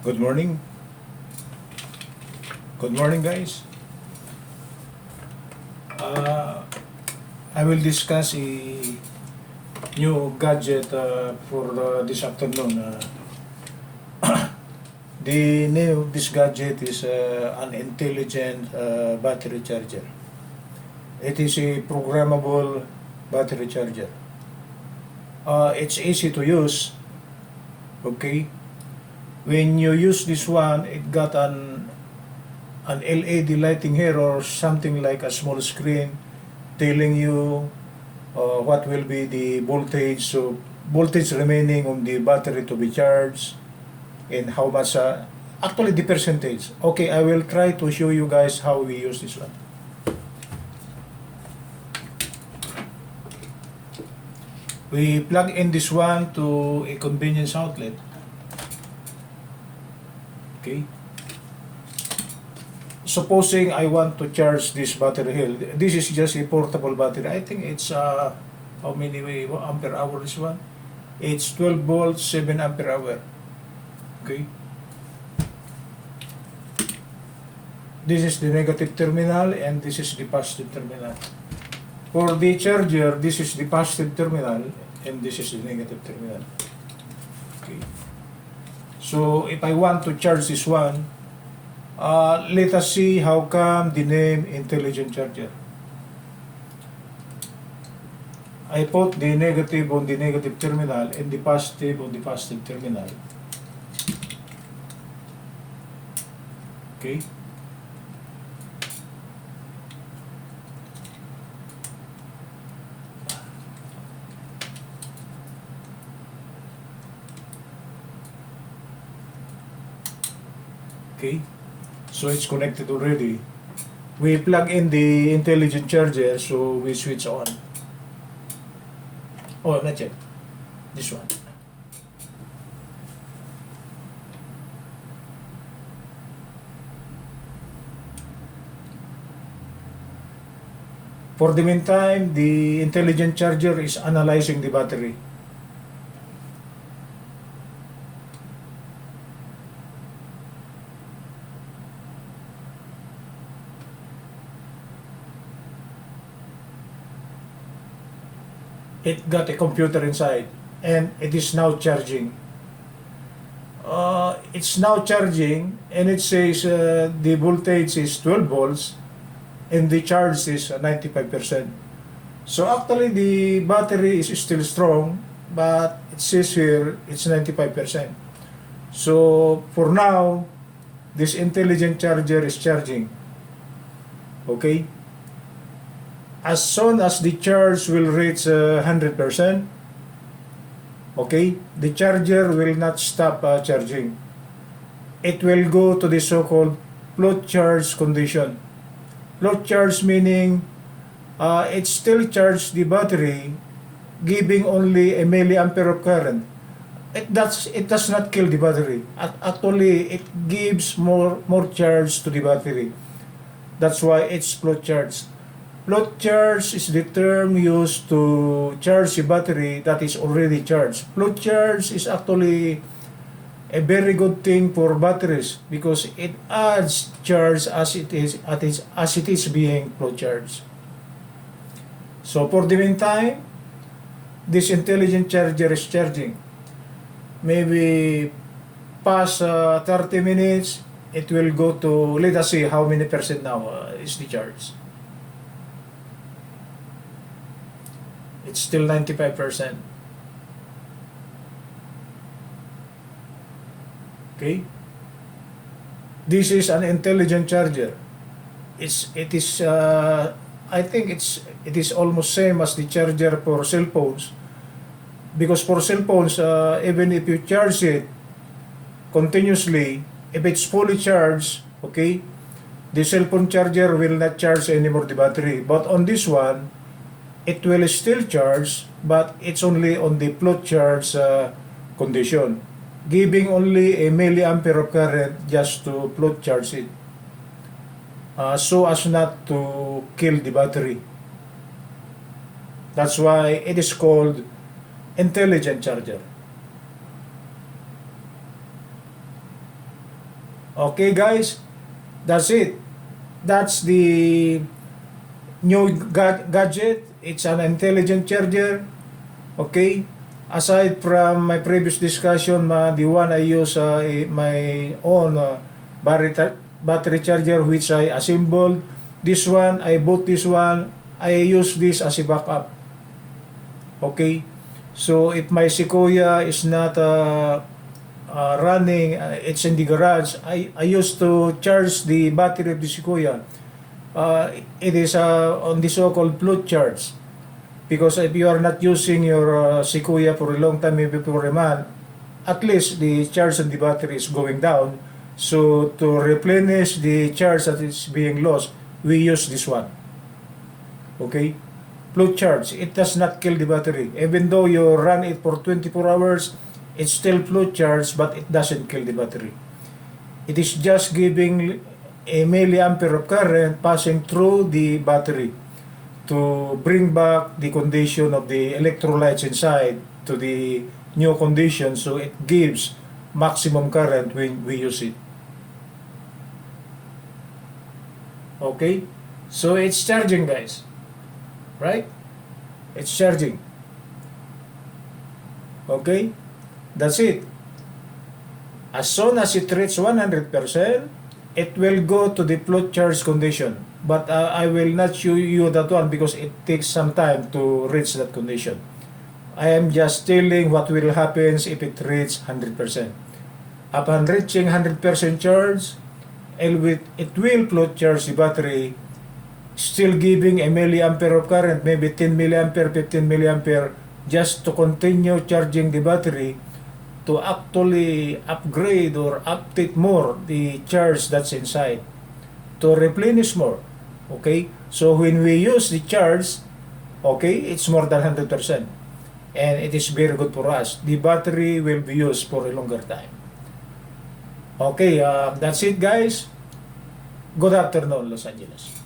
Good morning. Good morning, guys. Uh, I will discuss a new gadget for this afternoon. The name of this gadget is an intelligent battery charger. It is a programmable battery charger. It's easy to use. Okay. When you use this one, it got an LED lighting here or something like a small screen telling you what will be the voltage remaining on the battery to be charged and how much actually the percentage. Okay, I will try to show you guys how we use this one. We plug in this one to a convenience outlet. Okay. Supposing I want to charge this battery here, this is just a portable battery. I think it's how many ampere hour this one? It's 12 volts, 7 ampere hour. Okay. This is the negative terminal and this is the positive terminal. For the charger, this is the positive terminal and this is the negative terminal. Okay. So if I want to charge this one, let us see how come the name intelligent charger. I put the negative on the negative terminal and the positive on the positive terminal. Okay. Okay. So it's connected already. We plug in the intelligent charger, so we switch on. Oh, not yet. This one. For the meantime, the intelligent charger is analyzing the battery. It got a computer inside and it is now charging. It's now charging and it says the voltage is 12 volts and the charge is 95%. So actually the battery is still strong, but it says here it's 95%. So for now, this intelligent charger is charging. Okay? As soon as the charge will reach 100%, okay, the charger will not stop charging. It will go to the so-called float charge condition. Float charge meaning it still charges the battery, giving only a milliampere of current. It does not kill the battery. Actually, it gives more charge to the battery. That's why it's float charge. Float charge is the term used to charge a battery that is already charged. Float charge is actually a very good thing for batteries because it adds charge as it is being float charged. So for the meantime, this intelligent charger is charging. Maybe past 30 minutes, it will go to, let us see how many percent now is the charge. It's still 95%. Okay. This is an intelligent charger. I think it is almost same as the charger for cell phones. Because for cell phones, even if you charge it continuously, if it's fully charged, okay, the cell phone charger will not charge anymore the battery. But on this one, it will still charge, but it's only on the float charge condition, giving only a milliampere of current just to float charge it, so as not to kill the battery. That's why it is called intelligent charger. Okay guys, that's it. That's the new gadget. It's an intelligent charger. Okay. Aside from my previous discussion, the one I use my own battery charger which I assembled. This one, I bought this one. I use this as a backup. Okay. So if my Sequoia is not running, it's in the garage, I used to charge the battery of the Sequoia. It is on the so-called float charge. Because if you are not using your Sequoia for a long time, maybe for a month, at least the charge on the battery is going down. So to replenish the charge that is being lost, we use this one. Okay? Float charge. It does not kill the battery. Even though you run it for 24 hours, it's still float charge, but it doesn't kill the battery. It is just giving a milliampere of current passing through the battery to bring back the condition of the electrolytes inside to the new condition, so it gives maximum current when we use it. Okay? So it's charging, guys. Right? It's charging. Okay? That's it. As soon as it reaches 100%, it will go to the float charge condition. But I will not show you that one because it takes some time to reach that condition. I am just telling what will happen if it reaches 100%. Upon reaching 100% charge, it will float charge the battery, still giving a milliampere of current, maybe 10 milliampere, 15 milliampere, just to continue charging the battery to actually upgrade or update more the charge that's inside, to replenish more. Okay? So when we use the charge, okay, it's more than 100%. And it is very good for us. The battery will be used for a longer time. Okay, that's it guys. Good afternoon, Los Angeles.